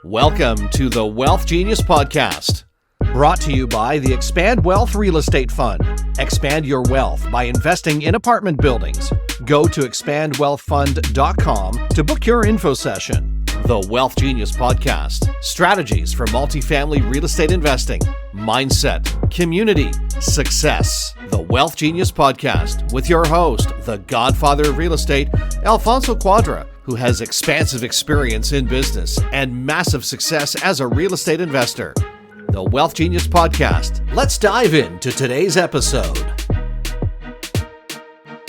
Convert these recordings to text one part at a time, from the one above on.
Welcome to the WealthGenius Podcast, brought to you by the Expand Wealth Real Estate Fund. Expand your wealth by investing in apartment buildings. Go to expandwealthfund.com to book your info session. The WealthGenius Podcast, strategies for multifamily real estate investing, mindset, community, success. The WealthGenius Podcast with your host, the godfather of real estate, Alfonso Cuadra, who has expansive experience in business and massive success as a real estate investor. The WealthGenius Podcast. Let's dive into today's episode.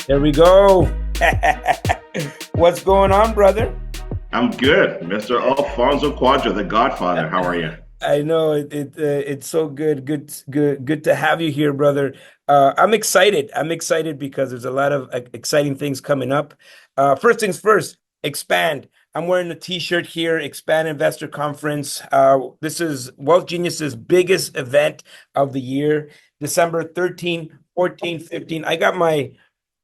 There we go. What's going on, brother? I'm good, Mr. Alfonso Cuadra, the Godfather. How are you? I know it's so good to have you here, brother. I'm excited. I'm excited because there's a lot of exciting things coming up. First things first, Expand. I'm wearing a t-shirt here, Expand Investor Conference. This is WealthGenius's biggest event of the year, December 13, 14, 15. I got my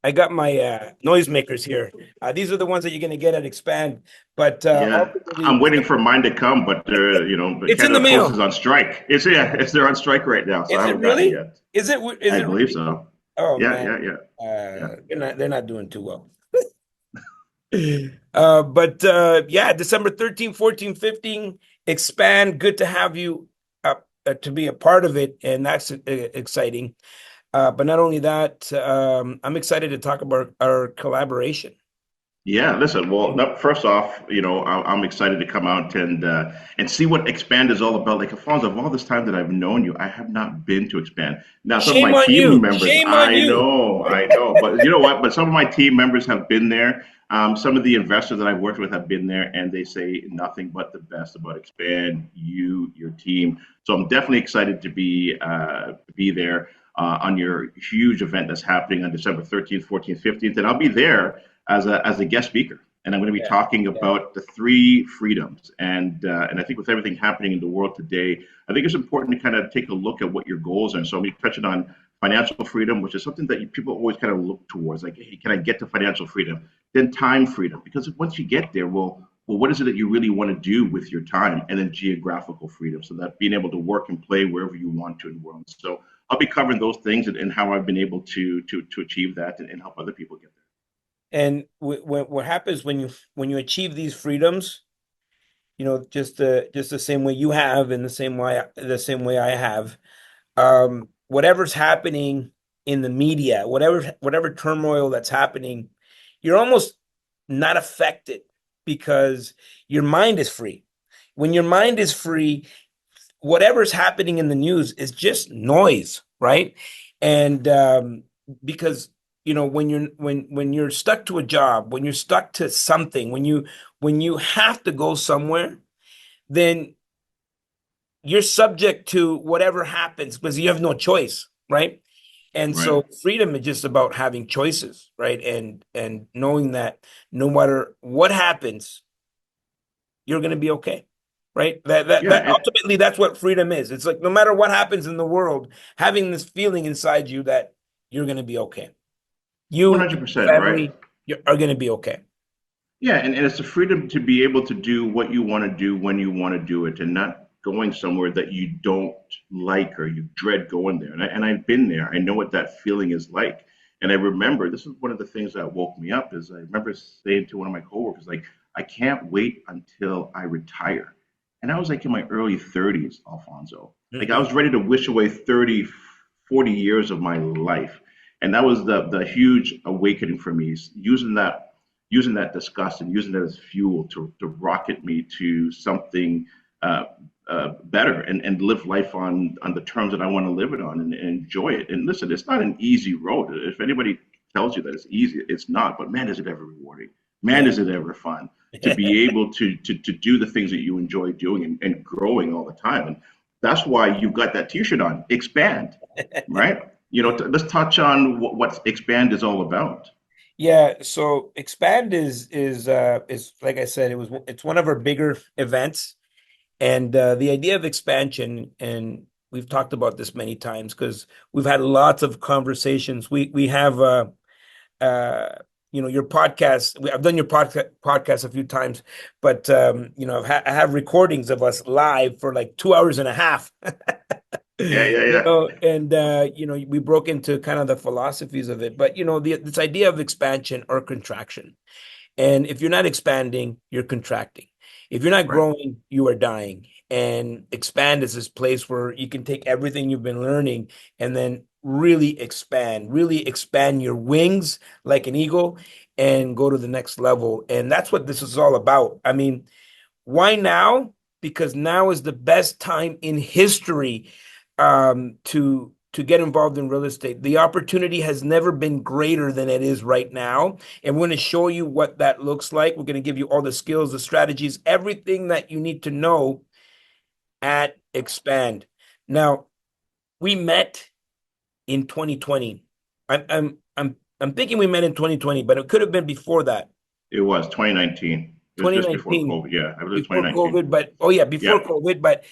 noisemakers here. These are the ones that you're going to get at Expand. But I'm waiting for mine to come, but it's in the mail. Post is on strike. They're on strike right now. So is I it haven't really? gotten it Is yet. it? I believe so. Oh yeah. They're not doing too well. December 13, 14, 15, Expand. Good to have you to be a part of it, and that's exciting. But not only that, I'm excited to talk about our collaboration. Yeah, listen. Well, first off, I'm excited to come out and see what Expand is all about. Like, Alfonso, of all this time that I've known you, I have not been to Expand. Now, some of my team members, I know, but you know what? But some of my team members have been there. Some of the investors that I've worked with have been there, and they say nothing but the best about Expand, your team. So I'm definitely excited to be there on your huge event that's happening on December 13th, 14th, 15th, and I'll be there as a guest speaker, and I'm going to be talking about the three freedoms. And I think with everything happening in the world today, I think it's important to kind of take a look at what your goals are. And so I'm going to be touching on financial freedom, which is something that people always kind of look towards, like, hey, can I get to financial freedom? Then time freedom, because once you get there, well, what is it that you really want to do with your time? And then geographical freedom, so that being able to work and play wherever you want to in the world. So I'll be covering those things and how I've been able to achieve that and help other people get there. And what happens when you achieve these freedoms, just the same way you have, and the same way I have, whatever's happening in the media, whatever turmoil that's happening, you're almost not affected because your mind is free. When your mind is free, whatever's happening in the news is just noise, right? And because when you're stuck to a job, when you're stuck to something, when you have to go somewhere, then you're subject to whatever happens because you have no choice, right? And so freedom is just about having choices, right? And knowing that no matter what happens, you're going to be okay, right? That ultimately, that's what freedom is. It's like no matter what happens in the world, having this feeling inside you that you're going to be okay. You 100%, family, are going to be okay. Yeah, and it's the freedom to be able to do what you want to do when you want to do it, and not going somewhere that you don't like or you dread going there. And I've been there. I know what that feeling is like. And I remember, this is one of the things that woke me up, is I remember saying to one of my coworkers, like, I can't wait until I retire. And I was like in my early 30s, Alfonso. Like, I was ready to wish away 30, 40 years of my life. And that was the huge awakening for me, using that disgust and using that as fuel to rocket me to something better and live life on the terms that I want to live it on and enjoy it. And listen, it's not an easy road. If anybody tells you that it's easy, it's not. But man, is it ever rewarding. Man, is it ever fun to be able to do the things that you enjoy doing and growing all the time. And that's why you've got that t-shirt on, Expand, right? Let's touch on what Expand is all about. Yeah, so Expand is like I said, it's one of our bigger events, and the idea of expansion, and we've talked about this many times because we've had lots of conversations. We have your podcast. I've done your podcast a few times, but I have recordings of us live for like 2 hours and a half. Yeah. And we broke into kind of the philosophies of it, but this idea of expansion or contraction. And if you're not expanding, you're contracting. If you're not Right. growing, you are dying. And expand is this place where you can take everything you've been learning and then really expand your wings like an eagle and go to the next level. And that's what this is all about. I mean, why now? Because now is the best time in history to get involved in real estate. The opportunity has never been greater than it is right now. And we're going to show you what that looks like. We're going to give you all the skills, the strategies, everything that you need to know at Expand. Now, we met in 2020. I'm thinking we met in 2020, but it could have been before that. It was 2019. It was just before COVID. Yeah, I believe Before 2019. COVID, but before COVID. But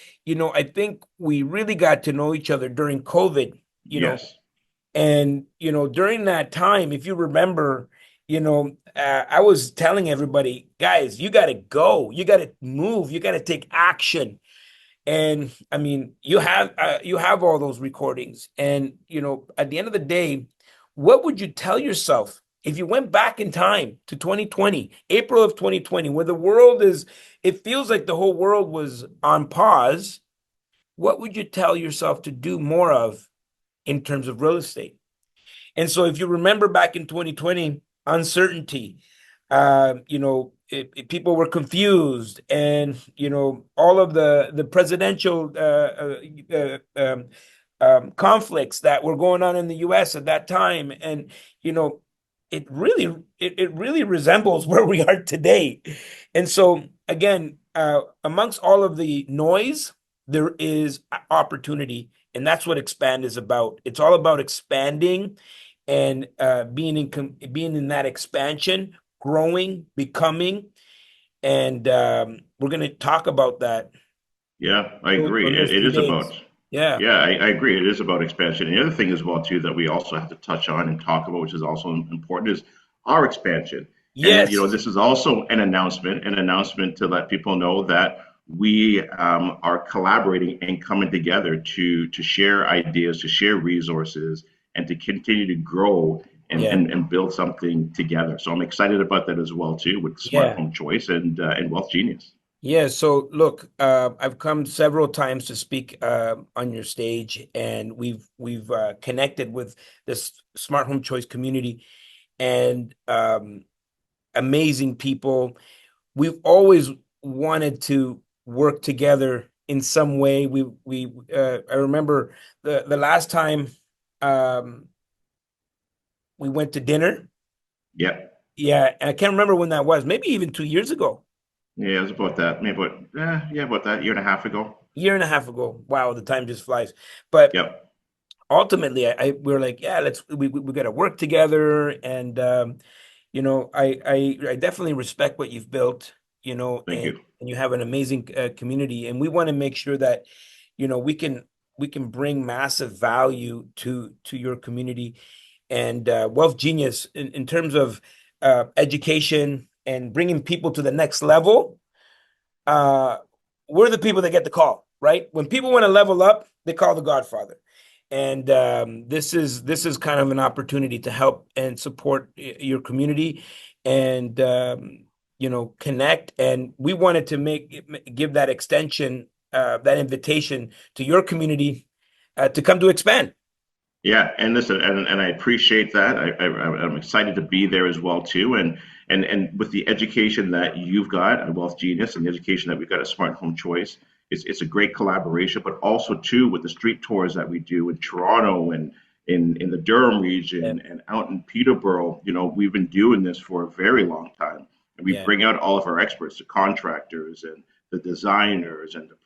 I think we really got to know each other during COVID. Yes. And during that time, if you remember, I was telling everybody, guys, you got to go, you got to move, you got to take action. And I mean, you have all those recordings, and at the end of the day, what would you tell yourself if you went back in time to 2020, April of 2020, where the world it feels like the whole world was on pause? What would you tell yourself to do more of in terms of real estate? And so if you remember back in 2020, uncertainty, people were confused, and all of the presidential conflicts that were going on in the U.S. at that time, and it really resembles where we are today. And so again, amongst all of the noise, there is opportunity, and that's what Expand is about. It's all about expanding and being in that expansion, growing, becoming, and we're going to talk about that. Yeah, I agree. It is about. Yeah. Yeah, I agree. It is about expansion. And the other thing as well too that we also have to touch on and talk about, which is also important, is our expansion. And Yes. this is also an announcement to let people know that we are collaborating and coming together to share ideas, to share resources, and to continue to grow and build something together. So I'm excited about that as well too, with Smart Home Choice and WealthGenius. Yeah, so look, I've come several times to speak on your stage, and we've connected with this Smart Home Choice community, and amazing people. We've always wanted to work together in some way. I remember the last time we went to dinner. Yeah. Yeah, and I can't remember when that was. Maybe even 2 years ago. Yeah, it was about that. Maybe about that year and a half ago. Year and a half ago. Wow, the time just flies. But ultimately, we were like, yeah, we got to work together, and I definitely respect what you've built. Thank you. And you have an amazing community, and we want to make sure that we can bring massive value to your community. And WealthGenius, in terms of education and bringing people to the next level, we're the people that get the call, right? When people want to level up, they call the Godfather. And this is kind of an opportunity to help and support your community and connect. And we wanted to give that extension, that invitation to your community to come to Expand. Yeah, and listen, and I appreciate that. I'm excited to be there as well too, and with the education that you've got at WealthGenius and the education that we've got at Smart Home Choice, it's a great collaboration. But also too with the street tours that we do in Toronto and in the Durham region and out in Peterborough. We've been doing this for a very long time, and we bring out all of our experts, the contractors and the designers and the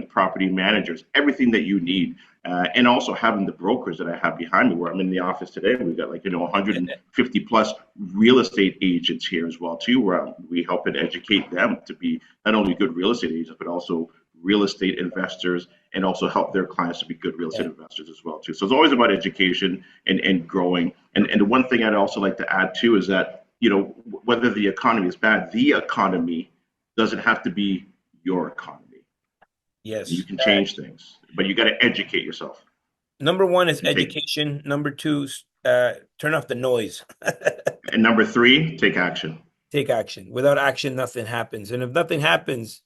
property managers, everything that you need. And also having the brokers that I have behind me, where I'm in the office today, we've got 150 plus real estate agents here as well too, where we help and educate them to be not only good real estate agents, but also real estate investors, and also help their clients to be good real estate investors as well too. So it's always about education and growing. And the one thing I'd also like to add too is that whether the economy is bad, the economy doesn't have to be your economy. You Yes. can change things, but you got to educate yourself. Number one is And education. Number two, turn off the noise. and number three, take action. Take action. Without action, nothing happens. And if nothing happens,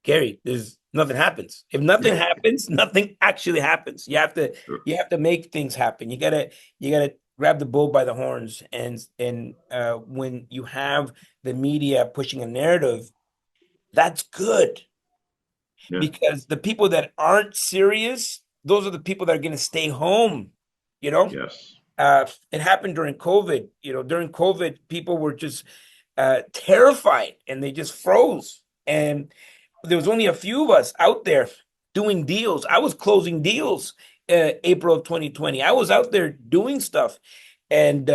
Gary, there's nothing happens. If nothing happens, nothing actually happens. You have to make things happen. You gotta grab the bull by the horns. And when you have the media pushing a narrative, that's good, Yeah. because the people that aren't serious, those are the people that are going to stay home. You know, Yes. it happened during COVID. During COVID, people were just terrified, and they just froze. And there was only a few of us out there doing deals. I was closing deals April of 2020. I was out there doing stuff. And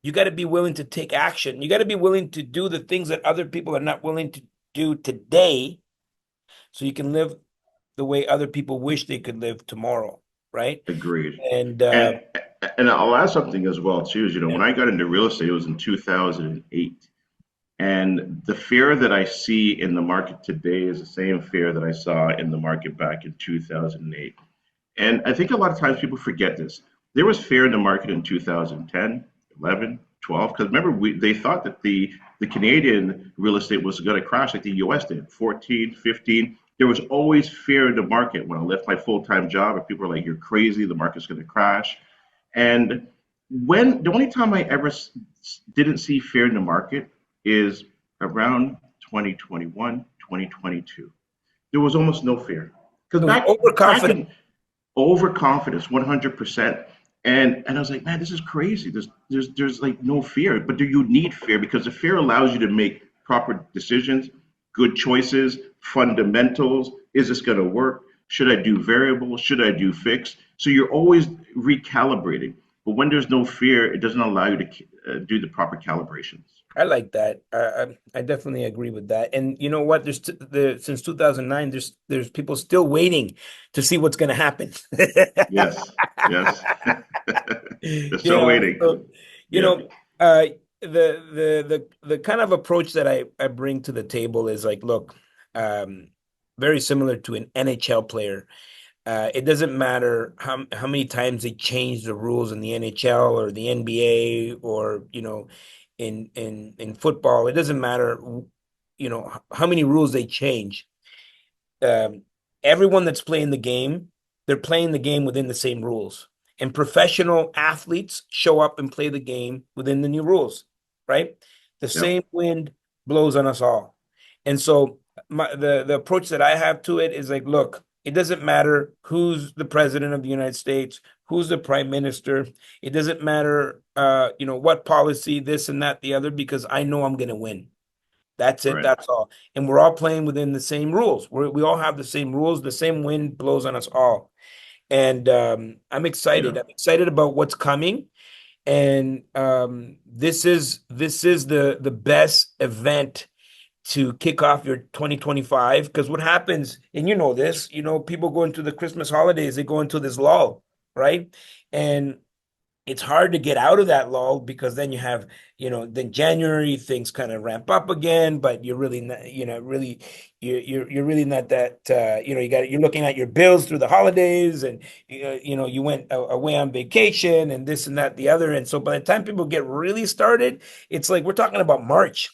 you got to be willing to take action. You got to be willing to do the things that other people are not willing to do today, so you can live the way other people wish they could live tomorrow, right? Agreed. And And and I'll add something as well too. Is, yeah. when I got into real estate, it was in 2008. And the fear that I see in the market today is the same fear that I saw in the market back in 2008. And I think a lot of times people forget this. There was fear in the market in 2010, 11, 12, because remember, they thought that the Canadian real estate was going to crash like the US did, 14, 15. There was always fear in the market. When I left my full-time job, and people were like, you're crazy, the market's going to crash. And the only time I ever didn't see fear in the market is around 2021, 2022. There was almost no fear. Because It was back overconfident. in overconfidence, 100%. And I was like, man, this is crazy. There's like no fear, but do you need fear? Because the fear allows you to make proper decisions, good choices, fundamentals. Is this going to work? Should I do variable? Should I do fixed? So you're always recalibrating. But when there's no fear, it doesn't allow you to do the proper calibrations. I like that. I definitely agree with that. And you know what? Since 2009, there's people still waiting to see what's going to happen. Yes, yes. They're You still know, waiting. so, you Yeah, know, the kind of approach that I bring to the table is like, look, um, very similar to an NHL player. It doesn't matter how many times they change the rules in the NHL or the NBA, or in football. It doesn't matter how many rules they change. um, Everyone that's playing the game, they're playing the game within the same rules. And professional athletes show up and play the game within the new rules, right? The yeah, same wind blows on us all. And so the approach that I have to it is like, look, it doesn't matter who's the president of the United States, who's the prime minister. It doesn't matter, what policy, this and that, the other, because I know I'm going to win. That's it. right. That's all. And we're all playing within the same rules. We all have the same rules. The same wind blows on us all. And I'm Yeah, excited. I'm excited about what's coming. And this is the best event to kick off your 2025. Because what happens, and you know this, people go into the Christmas holidays, they go into this lull, right? And it's hard to get out of that lull, because then you have, then January things kind of ramp up again, but you're really not, really, you're really not that, you're looking at your bills through the holidays, and, you went away on vacation and this and that, the other. And so by the time people get really started, it's like, we're talking about March.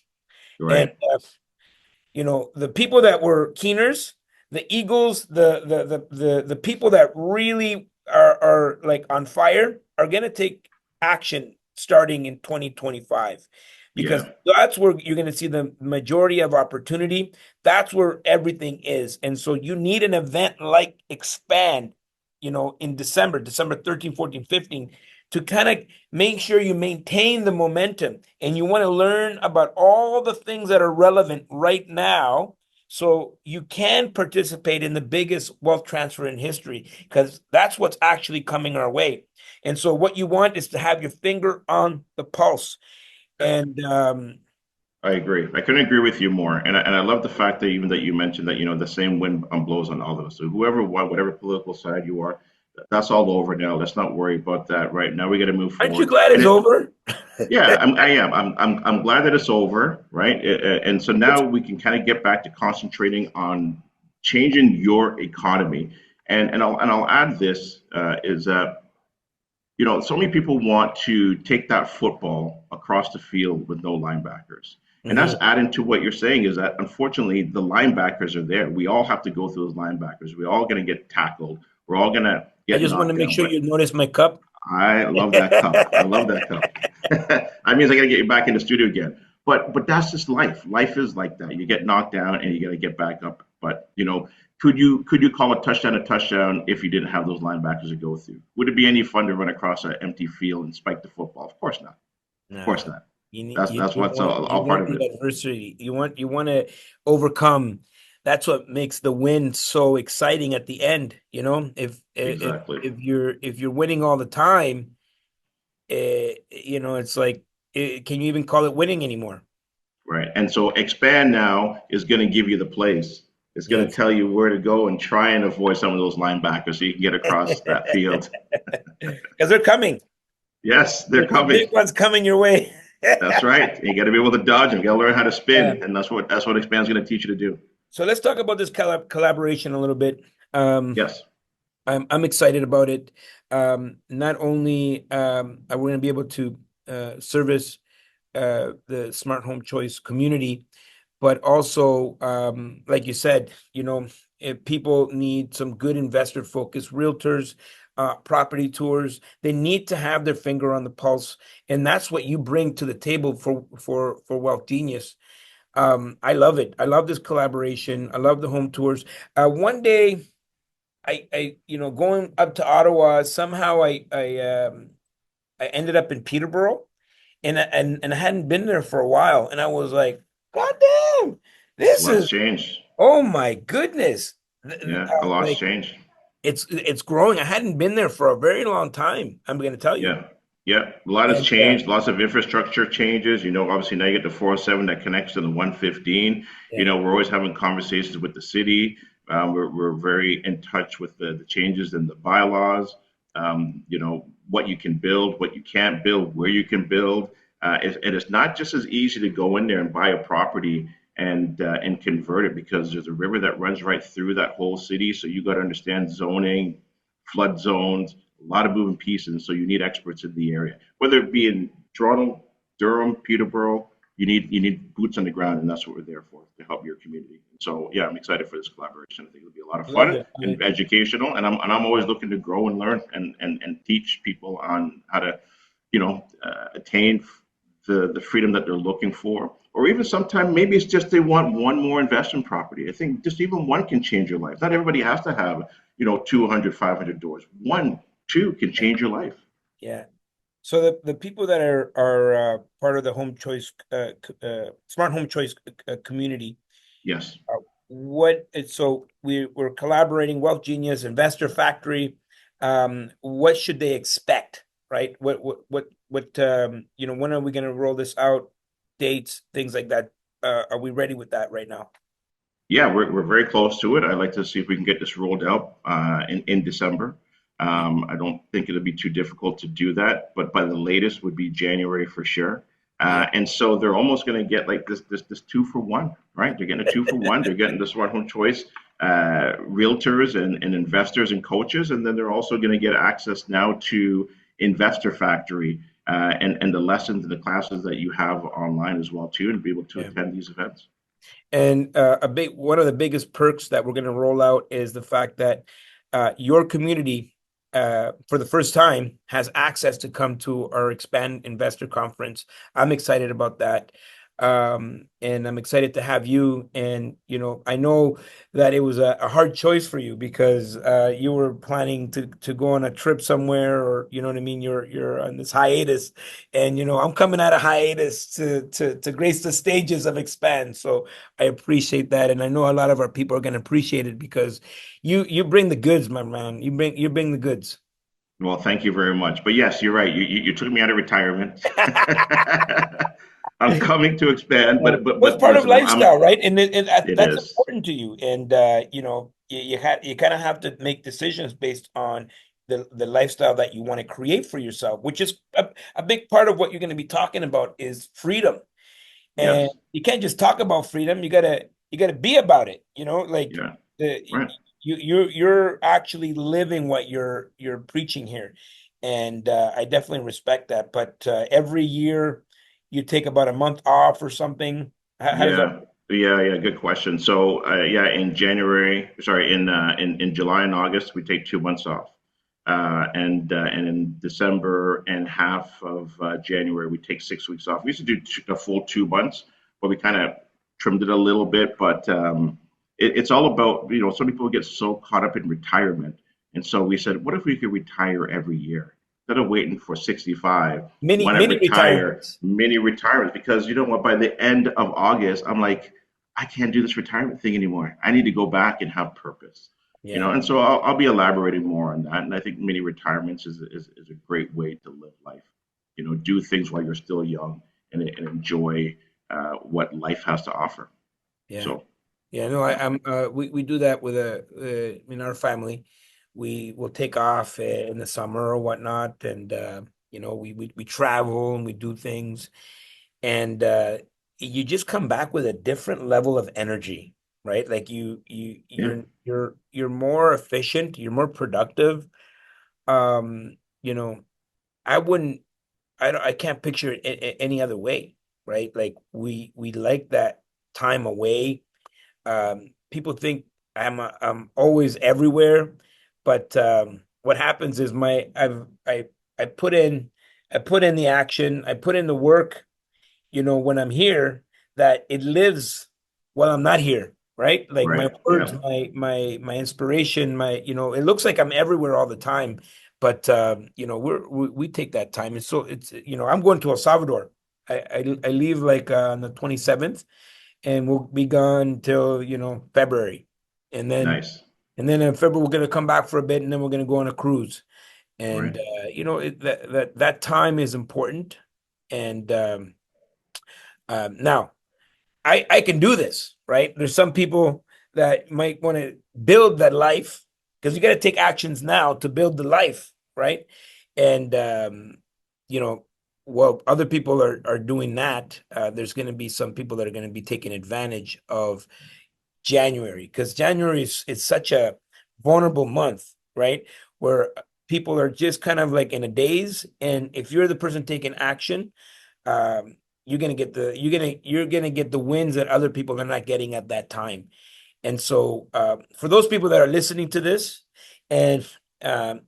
And right. the people that were keeners, the Eagles, the people that really are like on fire, are going to take action starting in 2025, because Yeah, that's where you're going to see the majority of opportunity. That's where everything is. And so you need an event like Expand, in December 13, 14, 15, to kind of make sure you maintain the momentum, and you want to learn about all the things that are relevant right now, so you can participate in the biggest wealth transfer in history, because that's what's actually coming our way. And so what you want is to have your finger on the pulse. And I agree. I couldn't agree with you more. And I love the fact that even that you mentioned that, the same wind blows on all of us. So whoever, whatever political side you are, That's all over now. Let's not worry about that right now. We got to move Aren't you forward. glad it's over? Yeah, I am. I'm glad that it's over, right? And so now we can kind of get back to concentrating on changing your economy. And I'll add this is that so many people want to take that football across the field with no linebackers. And that's adding to what you're saying is that unfortunately the linebackers are there. We all have to go through those linebackers. We're all going to get tackled. We're all going to I get just want to knocked make down. sure you notice my cup. I love that cup. I love that cup. That means I got to get you back in the studio again. But that's just life. Life is like that. You get knocked down and you got to get back up. But could you call a touchdown if you didn't have those linebackers to go through? Would it be any fun to run across an empty field and spike the football? Of course not. No. Of course not. That's You what's want, all part of the it. adversity. You want to overcome. That's what makes the win so exciting at the end. Exactly. If you're winning all the time, it's like, can you even call it winning anymore? Right. And so Expand now is going to give you the plays. It's going to tell you where to go and try and avoid some of those linebackers so you can get across that field. Because they're coming. Yes, they're coming. Big ones coming your way. That's right. You got to be able to dodge them. You got to learn how to spin, and that's what Expand's going to teach you to do. So let's talk about this collaboration a little bit. Yes, I'm excited about it. Not only are we going to be able to service the smart home choice community, but also, like you said, if people need some good investor focused realtors, property tours, they need to have their finger on the pulse, and that's what you bring to the table for WealthGenius. I love it. I love this collaboration. I love the home tours. One day, I going up to Ottawa, somehow I ended up in Peterborough, and I hadn't been there for a while, and I was like, God damn, this is changed. Oh my goodness. Yeah, a lot's changed. It's growing. I hadn't been there for a very long time. I'm going to tell you. Yeah. A lot has changed. Lots of infrastructure changes. Obviously now you get the 407 that connects to the 115. We're always having conversations with the city. We're very in touch with the changes in the bylaws. What you can build, what you can't build, where you can build. And it's not just as easy to go in there and buy a property and convert it, because there's a river that runs right through that whole city. So you got to understand zoning, flood zones, a lot of moving pieces. So you need experts in the area, whether it be in Toronto, Durham, Peterborough. You need boots on the ground, and that's what we're there for, to help your community. So yeah, I'm excited for this collaboration. I think it'll be a lot of fun and educational, and I'm always looking to grow and learn and teach people on how to attain the freedom that they're looking for. Or even sometimes maybe it's just they want one more investment property. I think just even one can change your life. Not everybody has to have 200, 500 doors. 1, 2 can change your life. Yeah. So the people that are part of the home choice, smart home choice community. Yes. So we're collaborating, WealthGenius, Investor Factory. What should they expect, right? What when are we going to roll this out? Dates, things like that. Are we ready with that right now? Yeah, we're very close to it. I'd like to see if we can get this rolled out in December. I don't think it'll be too difficult to do that, but by the latest would be January for sure. And so they're almost going to get like this 2-for-1, right? They're getting a 2-for-1. They're getting the smart home choice realtors and investors and coaches, and then they're also going to get access now to Investor Factory and the lessons and the classes that you have online as well too, and be able to attend these events. And one of the biggest perks that we're going to roll out is the fact that your community, for the first time, has access to come to our Expand Investor Conference. I'm excited about that. And I'm excited to have you. And, I know that it was a hard choice for you because you were planning to go on a trip somewhere, or, you know what I mean? You're on this hiatus, and, I'm coming out of hiatus to grace the stages of Expand. So I appreciate that. And I know a lot of our people are going to appreciate it because you bring the goods, my man. You bring the goods. Well, thank you very much. But yes, you're right. You took me out of retirement. I'm coming to Expand, but it's part of lifestyle, right? And that's is important to you. And you kind of have to make decisions based on the lifestyle that you want to create for yourself, which is a big part of what you're going to be talking about is freedom. And Yes. you can't just talk about freedom. You gotta be about it. Like Yeah. the Right. you're actually living what you're preaching here, and I definitely respect that. But every year you take about a month off or something. How does that? Yeah, yeah. Good question. So, yeah, in January, sorry, in July and August, we take 2 months off, and in December and half of January, we take 6 weeks off. We used to do a full 2 months, but we kind of trimmed it a little bit. But it's all about, some people get so caught up in retirement, and so we said, what if we could retire every year instead of waiting for 65? Many Why not many retire retirements. mini retirements? Because you know what, by the end of August, I'm like, I can't do this retirement thing anymore. I need to go back and have purpose. Yeah, And so I'll be elaborating more on that. And I think mini retirements is a great way to live life. Do things while you're still young and enjoy what life has to offer. yeah, So, yeah. No, yeah, we do that with in our family. We will take off in the summer or whatnot, and we travel and we do things. And you just come back with a different level of energy, right? Like yeah, you're more efficient, you're more productive. um you know I wouldn't I can't picture it any other way, right? Like we like that time away. People think I'm always everywhere, but what happens is I put in the action, I put in the work, when I'm here, that it lives while I'm not here, right? Like my right, words, yeah, my inspiration, it looks like I'm everywhere all the time, but we take that time. And so it's, I'm going to El Salvador. I leave like on the 27th, and we'll be gone till, February. And then nice, in February we're going to come back for a bit, and then we're going to go on a cruise. And right, that time is important. And now I can do this, right? There's some people that might want to build that life, because you got to take actions now to build the life, right? And you know, well, other people are doing that. There's going to be some people that are going to be taking advantage of January, because January is such a vulnerable month, right? Where people are just kind of like in a daze, and if you're the person taking action, you're gonna get the wins that other people are not getting at that time. And so, for those people that are listening to this, and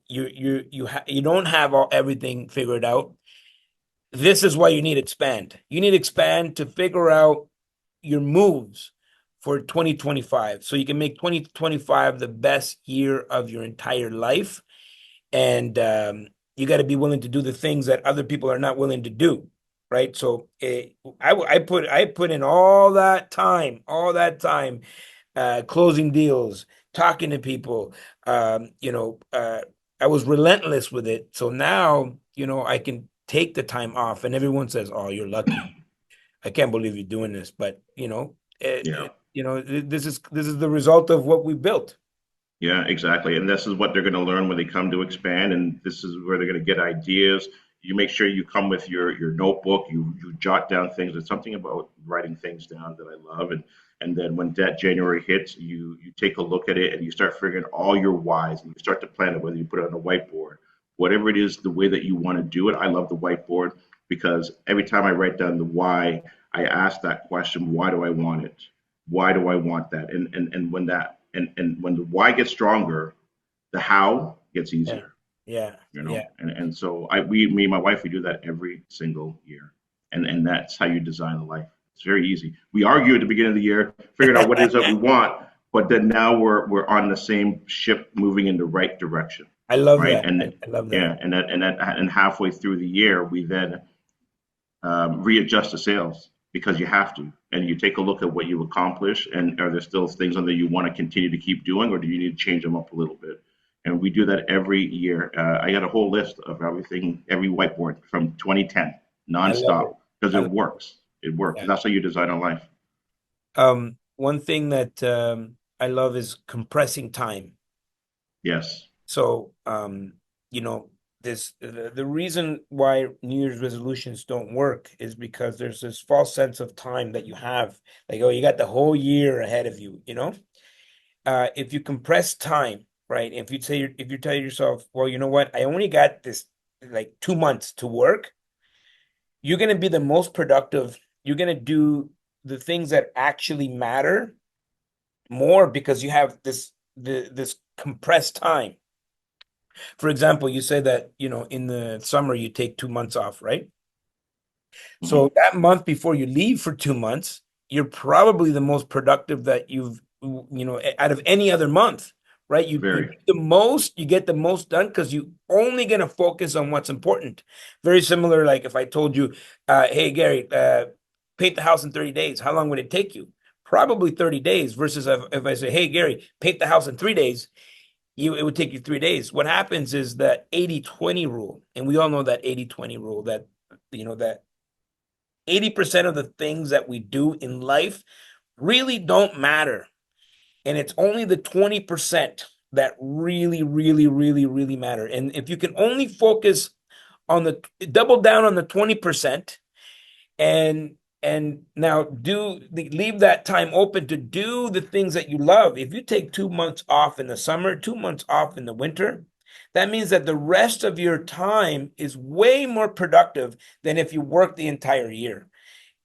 you don't have everything figured out, this is why you need Expand. You need Expand to figure out your moves for 2025, so you can make 2025 the best year of your entire life. And you got to be willing to do the things that other people are not willing to do, right? So I put in all that time, closing deals, talking to people. I was relentless with it. So now, I can take the time off, and everyone says, "Oh, you're lucky. I can't believe you're doing this." But yeah. this is the result of what we built. Yeah, exactly. And this is what they're going to learn when they come to Expand, and this is where they're going to get ideas. You make sure you come with your notebook. You jot down things. There's something about writing things down that I love, and then when that January hits, you take a look at it and you start figuring all your whys, and you start to plan it. Whether you put it on a whiteboard, whatever it is, the way that you want to do it. I love the whiteboard because every time I write down the why, I ask that question: Why do I want it? Why do I want that? And when the why gets stronger, the how gets Yeah, easier. yeah, yeah. And so me and my wife, we do that every single year, and that's how you design a life. It's very easy. We argue at the beginning of the year, figuring out what it is that we want, but then now we're on the same ship, moving in the right direction, I love right? that. I love that. Yeah, and halfway through the year, we then readjust the sales because you have to, and you take a look at what you accomplish, and are there still things on there you want to continue to keep doing, or do you need to change them up a little bit? And we do that every year. I got a whole list of everything, every whiteboard from 2010, I love it. nonstop, because I it love works. It works. that. That's how you design a life. One thing that I love is compressing time. Yes. So, the reason why New Year's resolutions don't work is because there's this false sense of time that you have, like, oh, you got the whole year ahead of you. If you compress time, right? If you tell yourself, well, you know what, I only got this like 2 months to work, you're going to be the most productive. You're going to do the things that actually matter more because you have this compressed time. For example, you say that, in the summer, you take 2 months off, right? Mm-hmm. So that month before you leave for 2 months, you're probably the most productive that you've, out of any other month, right? You get the most done because you only going to focus on what's important. Very similar, like if I told you, hey, Gary, paint the house in 30 days, how long would it take you? Probably 30 days versus if I say, hey, Gary, paint the house in 3 days, it would take you 3 days. What happens is that 80-20 rule, and we all know that 80-20 rule, that, that 80% of the things that we do in life really don't matter. And it's only the 20% that really, really, really, really matter. And if you can only focus on double down on the 20% and now leave that time open to do the things that you love. If you take 2 months off in the summer, 2 months off in the winter, that means that the rest of your time is way more productive than if you work the entire year.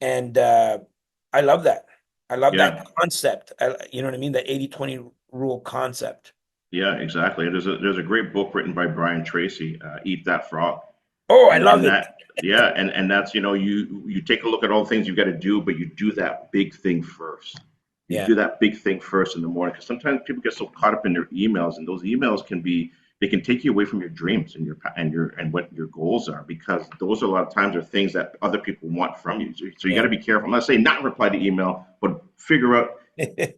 And I love that. I love that concept. You know what I mean? That 80-20 rule concept. Yeah, exactly. There's a great book written by Brian Tracy, Eat That Frog. Oh, I love it. Yeah, and that's, you take a look at all the things you've got to do, but you do that big thing first. You do that big thing first in the morning, because sometimes people get so caught up in their emails, and those emails can take you away from your dreams and what your goals are, because those are a lot of times are things that other people want from you. So you got to be careful. I'm not saying not reply to email, but figure out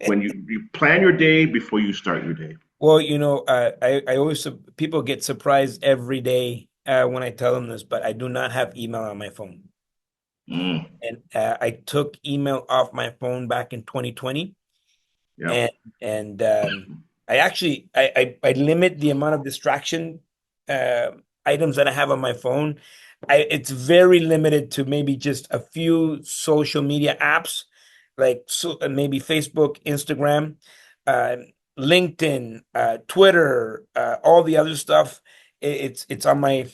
when you plan your day before you start your day. Well, I always, people get surprised every day when I tell them this, but I do not have email on my phone. And I took email off my phone back in 2020. Yeah. And I actually, I limit the amount of distraction items that I have on my phone. It's very limited to maybe just a few social media apps, like maybe Facebook, Instagram, LinkedIn, Twitter, all the other stuff. It's on my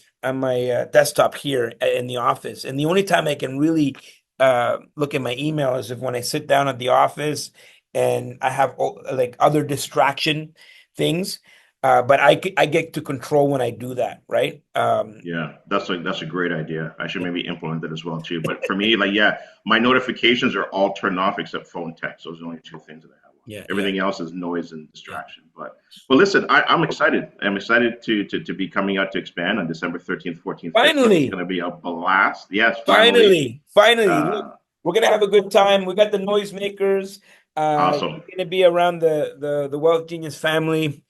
desktop here in the office, and the only time I can really look at my email is when I sit down at the office and I have like other distraction things. But I get to control when I do that, right? Yeah, that's a great idea. I should maybe implement that as well too. But for me, my notifications are all turned off except phone text. Those are the only two things that I have. Yeah, everything else is noise and distraction. But listen, I'm excited. I'm excited to be coming out to Expand on December 13th, 14th. Finally, it's going to be a blast. Yes, finally. Look, we're gonna have a good time. We got the noisemakers. Awesome. We're gonna be around the Wealth Genius family.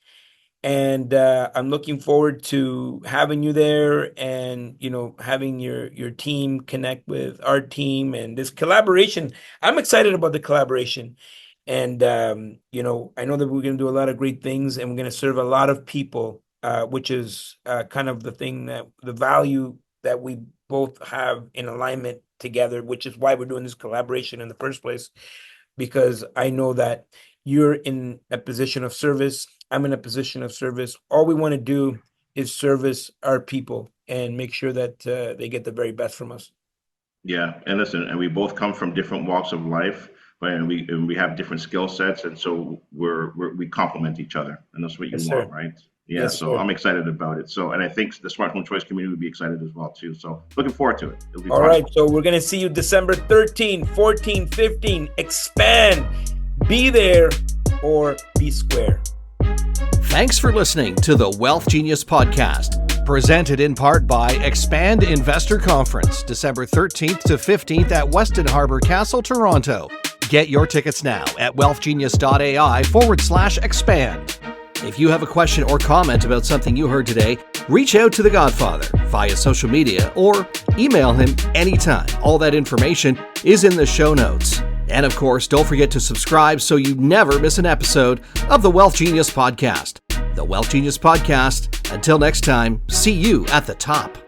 And I'm looking forward to having you there and, having your team connect with our team and this collaboration. I'm excited about the collaboration. And, I know that we're going to do a lot of great things and we're going to serve a lot of people, which is kind of the value that we both have in alignment together, which is why we're doing this collaboration in the first place, because I know that you're in a position of service. I'm in a position of service. All we want to do is service our people and make sure that they get the very best from us. Yeah, and listen, and we both come from different walks of life, and we have different skill sets, and so we complement each other, and that's what you want, right? Yeah, yes, so sir. I'm excited about it. So, and I think the Smart Home Choice community would be excited as well too. So, looking forward to it. It'll be all fun. Right. So we're gonna see you December 13, 14, 15. Expand. Be there or be square. Thanks for listening to the WealthGenius Podcast, presented in part by Expand Investor Conference, December 13th to 15th at Weston Harbour Castle, Toronto. Get your tickets now at wealthgenius.ai/expand. If you have a question or comment about something you heard today, reach out to the Godfather via social media or email him anytime. All that information is in the show notes. And of course, don't forget to subscribe so you never miss an episode of the WealthGenius Podcast. The WealthGenius Podcast Until next time, see you at the top.